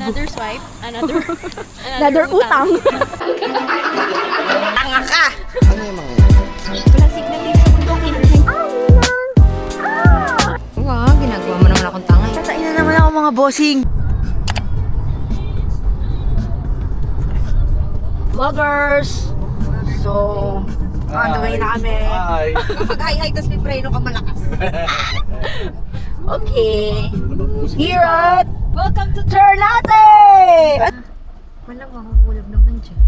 Another swipe, another utang. Tanga ka! Ano yung mga yun? Walang signal dito sa bundok. Wow, ginagawa mo naman akong tanga. Tatain na naman ako mga bossing. Vloggers! So, on the way na kami. Hi! Kapag high-high, tapos may preno ka malakas. Okay. Here at Welcome to Ternate! Walang mahuhulog naman dyan.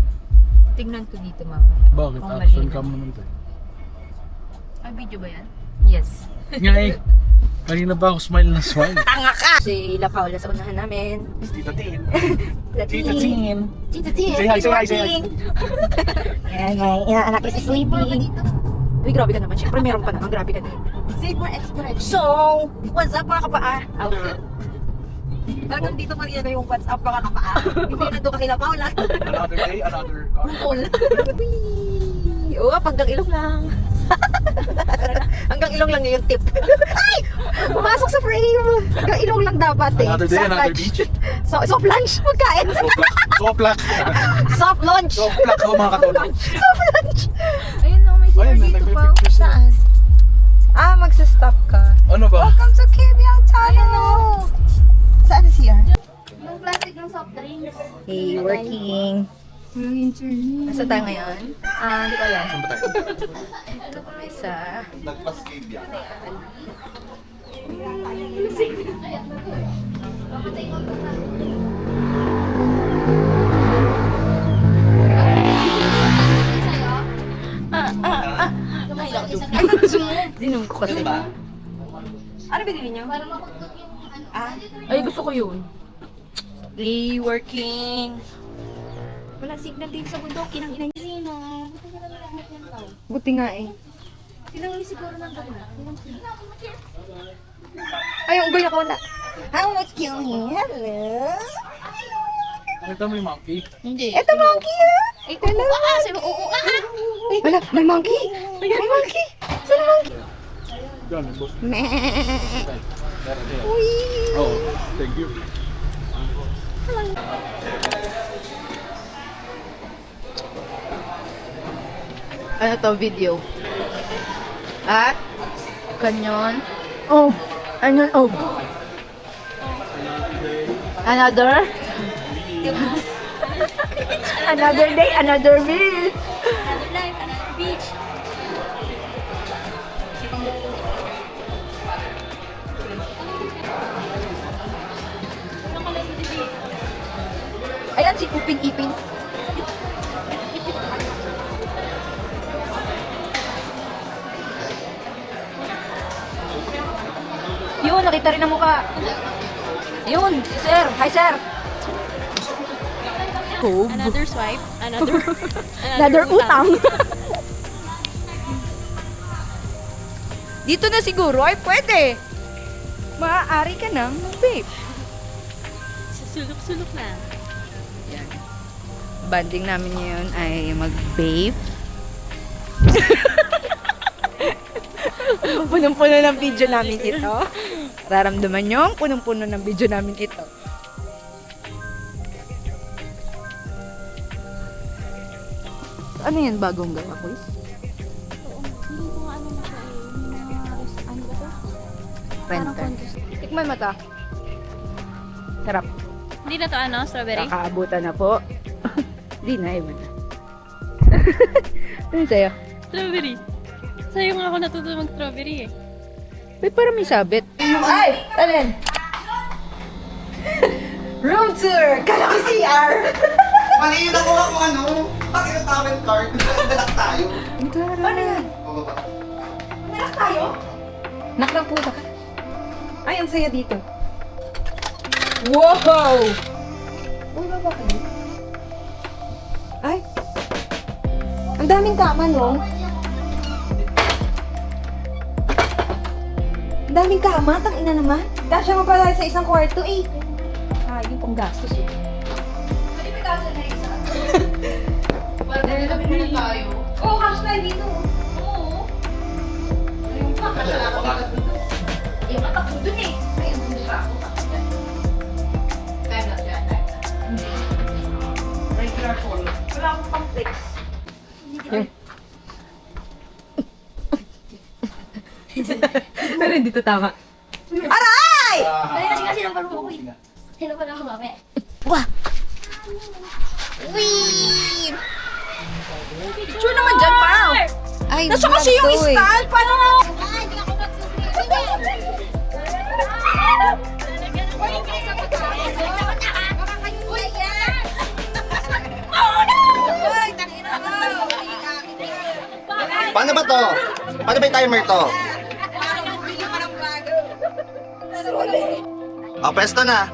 Tingnan ko dito mamaya. Bakit? Kung Action malinaw. cam naman to. Ay, video ba yan? Yes. Nga eh. Kanina ba ako smile na smile? Tanga ka! Si La Paula sa unahan namin. Tita Tin. Tita Tin. Tita Tin. Say hi, say hi, say hi. Ayan, may inaanak ko si Sleepy. Uy, grabe ka naman. Siyempre, meron pa naman. Grabe ka din. Save more expression. So, what's up mga kapaa? Hanggang dito Maria na yung WhatsApp mga kapaa. Hindi na doon kakila Paula. Another day, another car. Cool. Oo, hanggang ilong lang. Hanggang ilong lang yung tip. Ay! Pumasok sa frame. Hanggang ilong lang dapat eh. Another day, Soft another lunch. beach. Soft lunch. Pagkain. Soft luck. Soft lunch. Soft luck ako mga katulong. Soft lunch. Ayun na, may Ayun, sila dito pa. nagpipictures na. Saan? Ah, magsa-stop ka. Ano ba? Welcome to Kibyang Tunnel! Saan si CR? Yung plastic ng soft drinks. Hey, working. Nasa tayo ngayon? Hindi ko alam. Saan ba tayo? Ito pa isa. Nagpa-skate yan. Zinong ko kasi. Ano binili niyo? Ay, gusto ko yun. Hey, working. Walang signal dito sa bundok. Kinang-inay. Sino? Buti ka na lahat yan tao. Buti nga eh. Sinang siguro ng gawin? Ay, ang goy ako na. How much you hello? Ito may monkey. Hindi. Ito monkey ah! Ito na. Sino? Oo, Ay, wala, may monkey! May monkey! Saan ang monkey? Yan, boss. Meh! Oh, thank you. Ano to, video? Ah? Kanyon? Oh! Ano? Oh! Another? Another day, another meal! Another life, another beach. Ayan si Upin Ipin. Yun, nakita rin ang mukha. Yun, sir. Hi, sir. Another swipe, Another utang. Dito na siguro ay pwede. Maaari ka nang mag-vape. Sulok-sulok na. Yan. Banding namin ngayon ay mag-vape. Punong-puno ng video namin ito. Raramdaman nyo, punong-puno ng video namin ito. Ano yan, bagong gawa, quiz? Hindi ko nga ano na siya eh. Yung mga, ano ba to? Parang Renter. contest. Tikman mo ta. Sarap. Hindi na to ano, strawberry? Kakaabutan na po. Hindi na, iba na. Ano sa'yo? Strawberry. Sa'yo nga ako natuto mag-strawberry eh. May parang may sabit. Ay! Alin? Room tour! Kala ko CR! Mali yun ako kung ano. Bakit na travel card? Dalak tayo. Ano yan? Pababa. Nanak tayo? Nakraputa ka. Ay, ang saya dito. Wow! Uy, baba ka dito. Ay! Ang daming kama, no? Ang daming kama, tangina naman. Kasya mo pala sa isang kwarto eh. Ah, yung pang gastos eh. Pwede may kasya na isa. Pwede na tayo. Oo, kasya tayo dito. Oo. Ayun pa, kasya na ako dito. Yung atak mo dun eh. Ayun, dun siya ako. Time na dyan, time na. chopsticks. Pero hindi to tama. Aray! Kasi lang parang ako eh. Sino pa na ako mamaya? Wah! Wee! Sure naman dyan, Pao. Ay, Nasa kasi yung stand. Paano na? Ay, hindi ako nagsusunod. Paano ba to? Paano ba yung timer to? Oh, pesto na.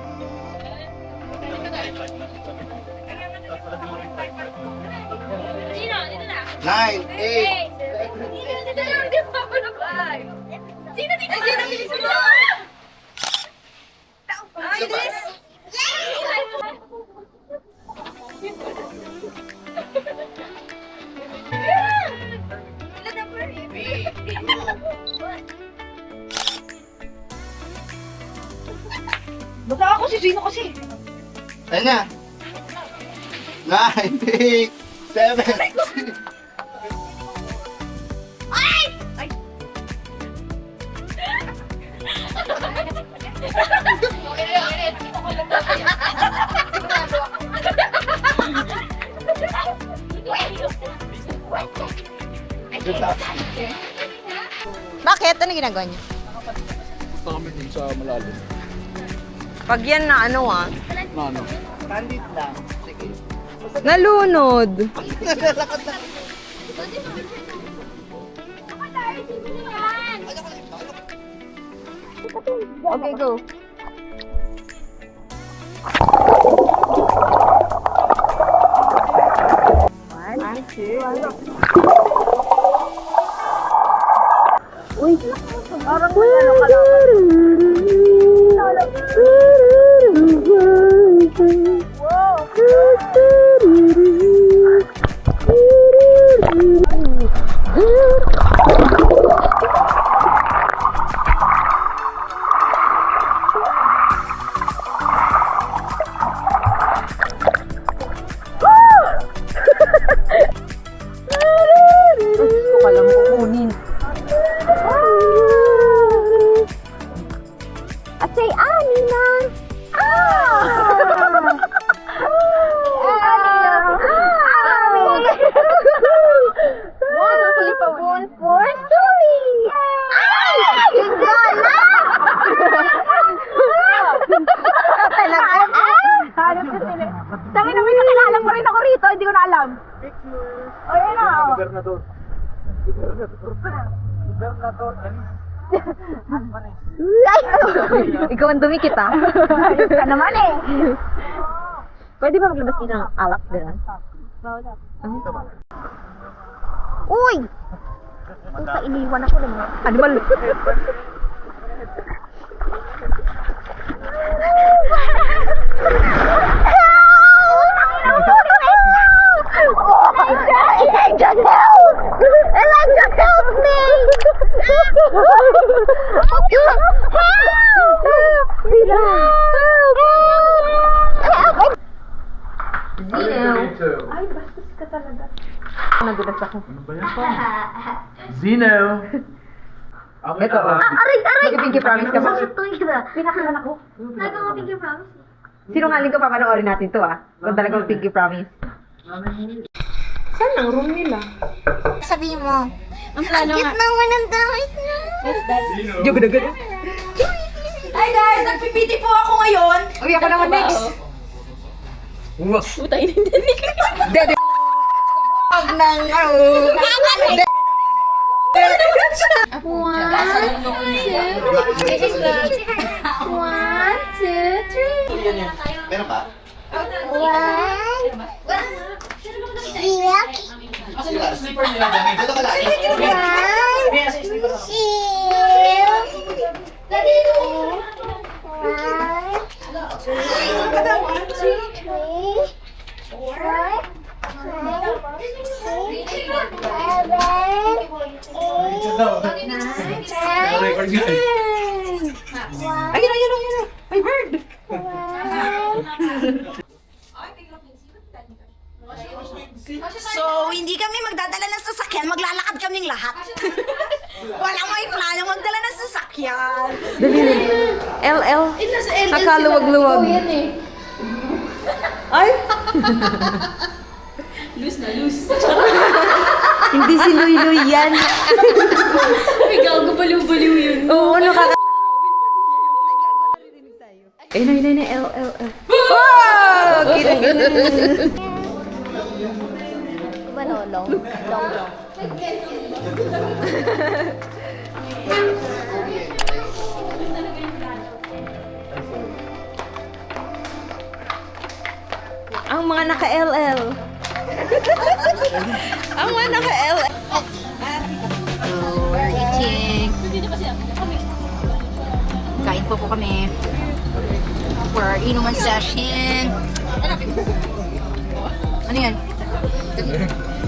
Nine, eight. Baka ako si Zino kasi. Ayun na. Nine, eight, seven. Bakit? Ano ginagawa niya? Kami din sa malalim. Pag yan na ano Na ano? Candid lang. Sige. nalunod. Okay, go. One, two. Uy, parang ano ka gusto ka lang kukunin. At say, Nina! One for Zoe! Sabi namin nakilala mo rin ako rito, hindi ko na alam. O yun na. Gobernador. Ikaw ang dumikit ah. Ayos ka naman eh. Pwede ba maglabas dito ng alak din? Uy! Puta, iniwan ako ng mga animal. Elijah, help! Elijah, help me! Zino! Ay, bastos ka talaga. Nagulas ako. Ano ba yan pa? Zino! Ito, oh. Aray! Nag-pinky promise ka ba? Pinakalan ako. Nagawa pinky promise. Sinungaling ko, papanoorin natin to ah. Kung talagang pinky promise. Saan ang room nila? Sabihin mo. Ang plano nga. naman ang damit na. Jugad-agad. Hi guys! Nagpipiti po ako ngayon! Uy, ako naman next. Putay na hindi. Dede. Huwag nang One, two, three. Meron pa? Slipper nila dyan. Dito ka lang. Record guys. Ayun, ayun, ayun. Ay, bird. So, hindi kami magdadala ng sasakyan, maglalakad kaming lahat. Walang may plano magdala ng sasakyan. LL. Nakaluwag-luwag. Ay! Loose na loose. Hindi si Luy-Luy yan. May gago baliw-baliw yun. Oo, nakaka... Eh, na, L. Wow! Kita-kita. Long. Ang mga naka-LL. Ang mga naka-LL. We're eating. Kain po kami. For inuman session. Ano yan?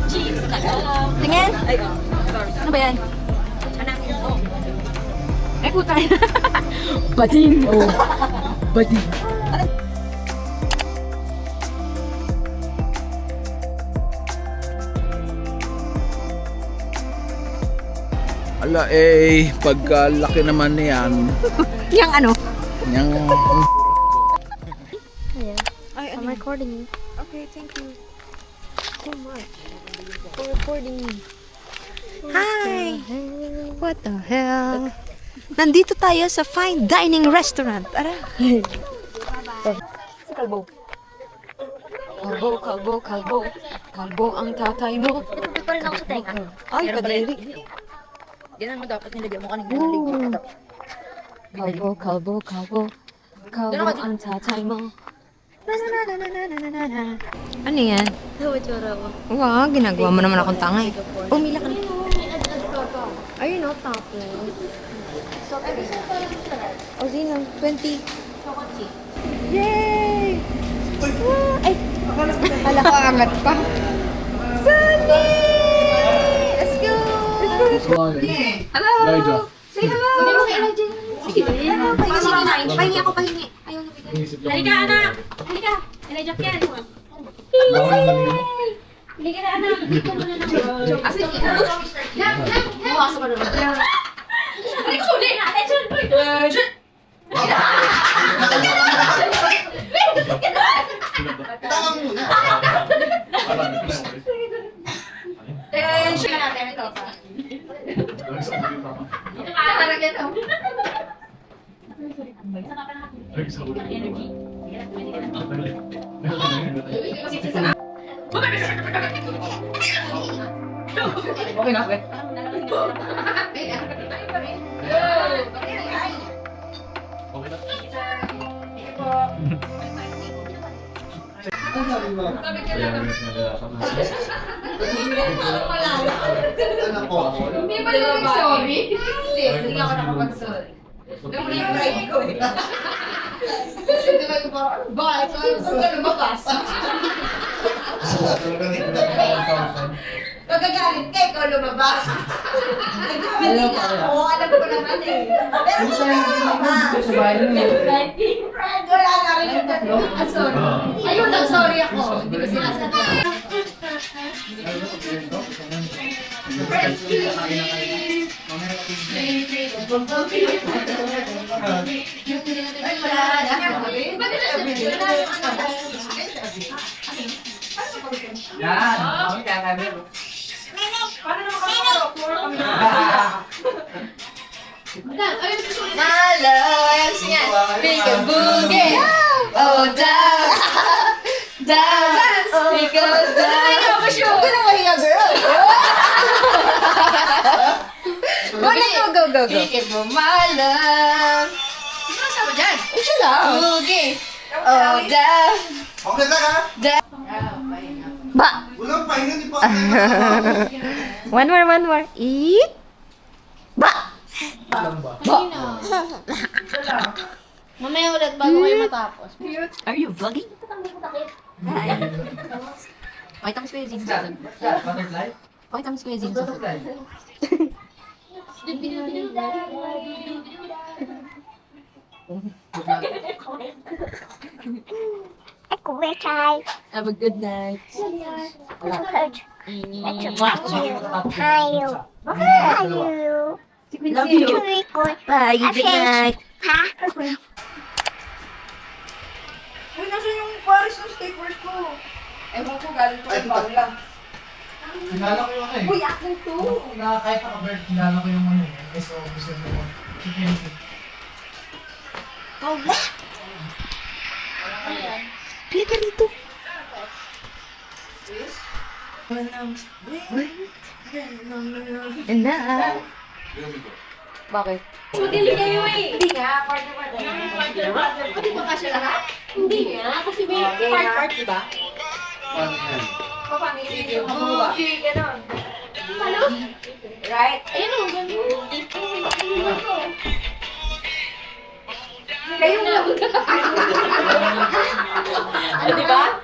Cheese. Tingin? Ano ba yan? Ay, puta. Bading. Oh. Bading. Ala pagkalaki naman niyan. Yang ano? Yang I'm recording you. Okay, thank you. So much. For recording me. Hi! What the hell? Nandito tayo sa fine dining restaurant. Ara. Kalbo. Kalbo ang tatay mo. Ito pa rin ako sa tenga. Ay, kadiri. Ganun mo dapat nilagyan mo kanang nilagyan. Kalbo ang tatay mo. Ano yan? Wow, ginagawa mo naman akong tanga eh. Pumila ka na. Ayun o, tapos. O, sino? 20. Yay! Ay! Akala ko angat pa. Sunny! Let's go! Hello! Elijah. Say hello! Sige. Hello, pahingi. Pahingi ako, pahingi. Ayaw na bigay. Halika, anak! Halika! Elijah Ken! Halika na, anak! Dito mo na lang. Buwaso ka naman. Recording na! Legend! Tama muna. Tension natin ito pa. Energy. Ano po? Hindi ba naman sorry? Hindi ako nakapag-sorry. Naman yung pride ko eh. Kasi di ba ko parang, bakit? Saan ka lumabas? Magagalit ka, ikaw lumabas. Nagkamali nga ako, alam ko naman eh. Pero kung ka lumabas. Friend, wala na rin yung tatlo. Ah, sorry. Ayun lang, sorry ako. Hindi ko sinasadya. Malam siya, big boogie. Oh, dance, dance, because dance. Huwag na mahiya, girl. Go. Bigyan mo malam. Ano kasama dyan? Siya lang. Boogie. Oh, dance. Okay na ka? Ba! Walang pahinga, di pa. One more. Eat! Ba! Mamaya ulit bago kayo matapos. Are you vlogging? Hi. Pakita mo si Kuya Zin. Pakita mo si Kuya Zin. Ako, Bechay. Have a good night. Love you. Bye, good night. Uy, nasan yung Paris ng stickers ko? Ewan ko, galing ko kay Paula. Kilala ko yung ano eh. Uy, akin to. Kahit naka-bird, kilala ko yung ano eh. SO officer mo. Security. Paula! Pili ka dito. Na. Bakit? Magaling kayo eh. Hindi nga, partner. Hindi ba kasi lahat? Hindi nga, kasi may part, di ba? Papamili yung mabuha. Okay, gano'n. Ano? Right? Ayun o, gano'n. Kayo na. Ano, di ba?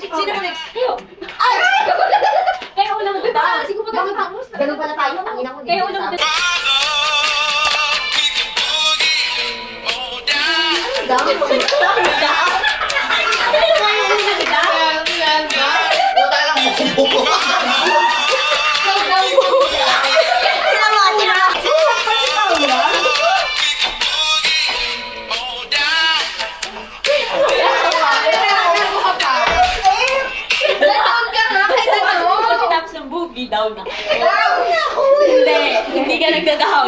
Sino ba next? Kaya ulang ganda. Ganun pala tayo. Kaya ulang ganda. Pagkatapos ng boogie, down na. Hindi ka nagda-down.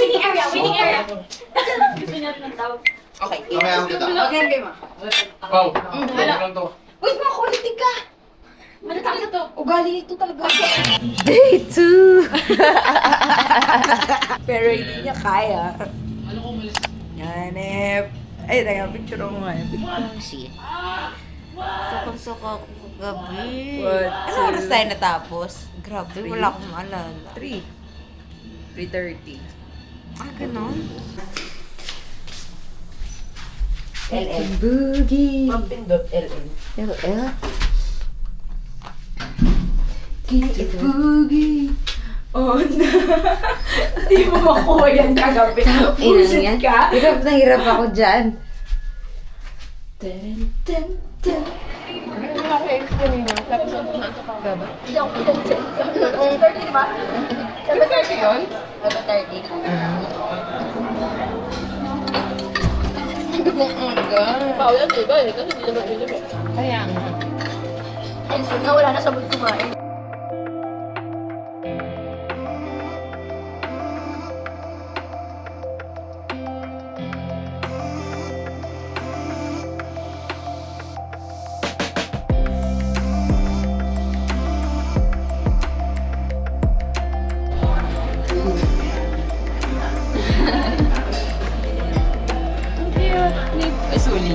Waiting area. Gusto niya ng tawag. Mamaya ang kita. Okay, game ah. Wow. Ano lang to? Uy, mga quality ka. Matatapos na to. Ugali nito talaga. Day 2. Pero hindi niya kaya. Yanep. Ay, teka, picture mo nga. Sukang-suka ako kagabi. Ano oras tayo natapos? Grabe, wala akong maalala. 3:30. Ah, ganon? LL. Boogie. Pampindot LL. LL? Boogie. Oh, no. Hindi mo makuha yan kagabi. Bullshit yan. ka. Hirap na hirap ako dyan. Hindi ako pinag-check. 7:30, di ba? 7:30 yun? 7:30. Paula, di ba? Kasi hindi naman pinag Kaya nga. And soon na wala na sa mood kumain. Suli.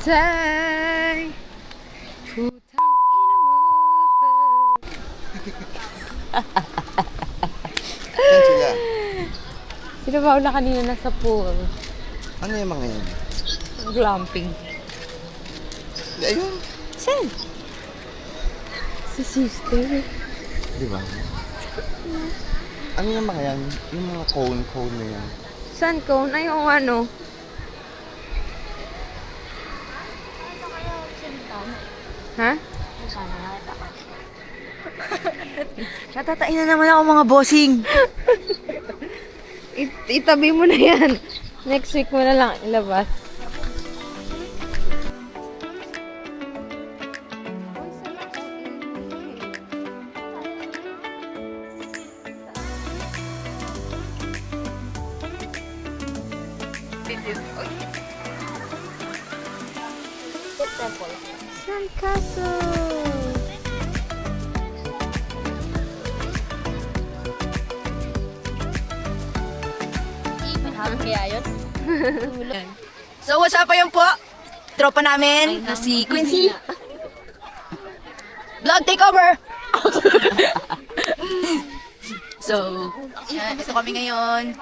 Tay, putang ina mo. Saan sila? Sino ba una kanina nasa pool? Ano yung mga yan? Glamping. Ayun. Saan? Si sister. Di ba? Ano yung mga yan? Yung mga cone na yan. Saan ko? Ay, yung ano? Ha? Natatain na naman ako mga bossing. Itabi mo na yan. Next week mo na lang ilabas. So, what's up yun po? Tropa namin na si Quincy. Vlog takeover! So, ito kami ngayon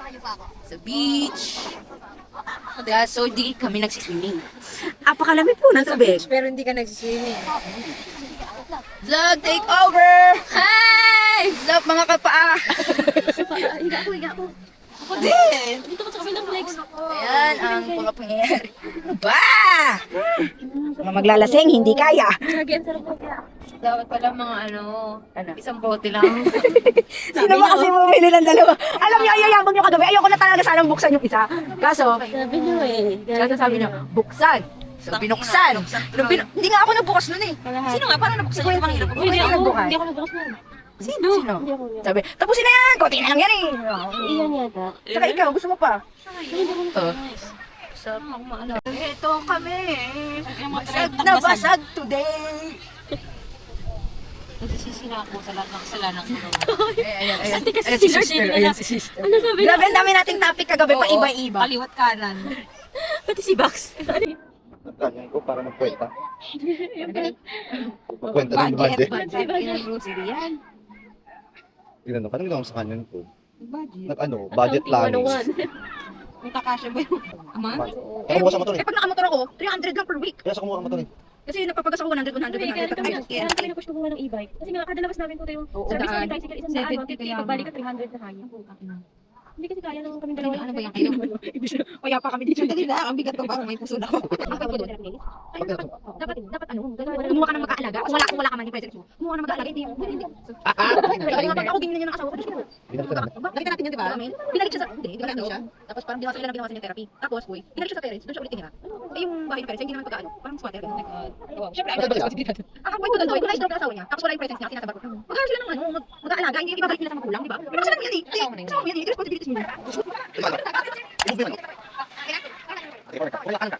sa beach. So, di kami nagsiswimming. Apakalamig po ng tubig. Pero hindi ka nagsiswimming. Vlog takeover! Hi! What's up mga kapaa? Higa ko. Ako din! Dito ko sa kami ng flex. Ayan ang mga pangyayari. Ba! Mga maglalasing, hindi kaya. Again, sarap po kaya. Dapat pala mga isang bote lang. Sino ba kasi bumili ng dalawa? Alam niyo, ayayabang niyo kagabi. Ayoko na talaga sanang buksan yung isa. Kaso, Sabi niyo eh. sabi niyo, buksan. So, binuksan. Hindi nga ako nagbukas nun eh. Sino nga? Paano nabuksan yung mga hirap? Hindi ako nagbukas na. Sino? Sabi, tapusin na yan! Konti na lang yan eh! Iyan yata. Tsaka ikaw, gusto mo pa? Sarap ako maano. Ito kami! Basag na basag today! Nagsisisi na ako sa lahat ng kasalanan ko. Ayan si sister. Ayan si sister. Ano sabi niya? Grabe, ang dami nating topic kagabi, pa iba-iba. Kaliwat kanan. Pati si Bax. Ganyan ko para magkwenta. Magkwenta ng budget. Budget. Yan ang grocery yan. Ilan no? Parang ginawa mo sa kanya nito. Budget lang. Kung kakasya ba yung ama? Kaya kumuha sa motor eh. Pag nakamotor ako, 300 lang per week. Kaya sa kumuha ka motor eh. Kasi nagpapagas ako 100. Kaya kami na-push kumuha ng e-bike. Kasi nga, kada labas namin po tayo. Service namin tricycle, isang daan, 150. Pagbalik ka, 300 na kaya. Hindi kasi kaya nang kami dalawa. Ano ba yung kayo? Kaya pa kami dito. Dali na, ang bigat ko parang may puso na ako. Dapat kumuha ka ng mag-aalaga. Kung wala ka man, hindi pwede. Kumuha ka ng mag-aalaga, hindi. Kaya nga pag ako tingnan niya ng asawa ko, nakita natin yan, di ba? Binalik siya sa, hindi ba siya? Tapos parang ginawa sila ng therapy. Tapos, binalik siya sa parents, doon siya ulit tinira. Eh yung bahay ng parents, hindi naman pagkaano, parang squatter. Siyempre, ang point ko doon, kung na-stroke na asawa niya, tapos wala yung presence niya, sinasabar ko. Magkano sila ng mag-aalaga, hindi ibabalik nila sa magulang, di ba? Pero sila yan eh. Kasama mo yan eh, responsibilities mo. Move mo yan. Wala ka na.